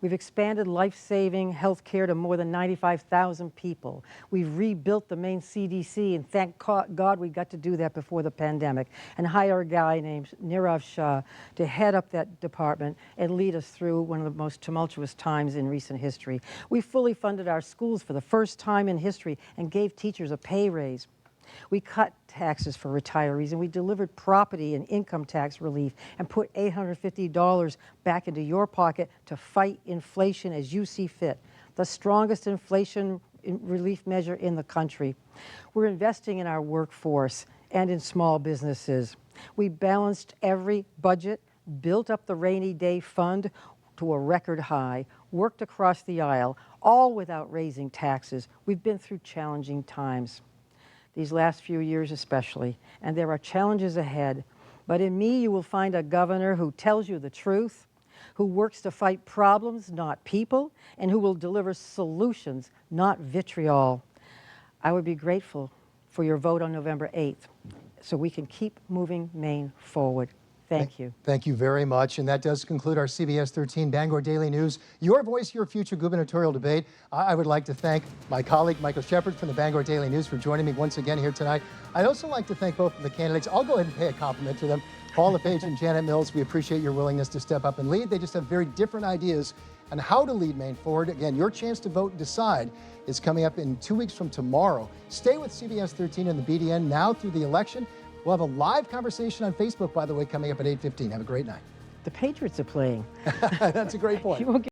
We've expanded life-saving health care to more than 95,000 people. We've rebuilt the Maine CDC, and thank God we got to do that before the pandemic, and hire a guy named Nirav Shah to head up that department and lead us through one of the most tumultuous times in recent history. We fully funded our schools for the first time in history and gave teachers a pay raise. We cut taxes for retirees, and we delivered property and income tax relief and put $850 back into your pocket to fight inflation as you see fit, the strongest inflation relief measure in the country. We're investing in our workforce and in small businesses. We balanced every budget, built up the rainy day fund to a record high, worked across the aisle, all without raising taxes. We've been through challenging times, these last few years especially, and there are challenges ahead. But in me, you will find a governor who tells you the truth, who works to fight problems, not people, and who will deliver solutions, not vitriol. I would be grateful for your vote on November 8th so we can keep moving Maine forward. Thank you.
Thank you very much. And that does conclude our CBS 13 Bangor Daily News. Your voice, your future gubernatorial debate. I would like to thank my colleague, Michael Shepard from the Bangor Daily News for joining me once again here tonight. I'd also like to thank both of the candidates. I'll go ahead and pay a compliment to them. Paul LePage and Janet Mills, we appreciate your willingness to step up and lead. They just have very different ideas on how to lead Maine forward. Again, your chance to vote and decide is coming up in 2 weeks from tomorrow. Stay with CBS 13 and the BDN now through the election. We'll have a live conversation on Facebook, by the way, coming up at 8:15. Have a great night.
The Patriots are playing.
That's a great point.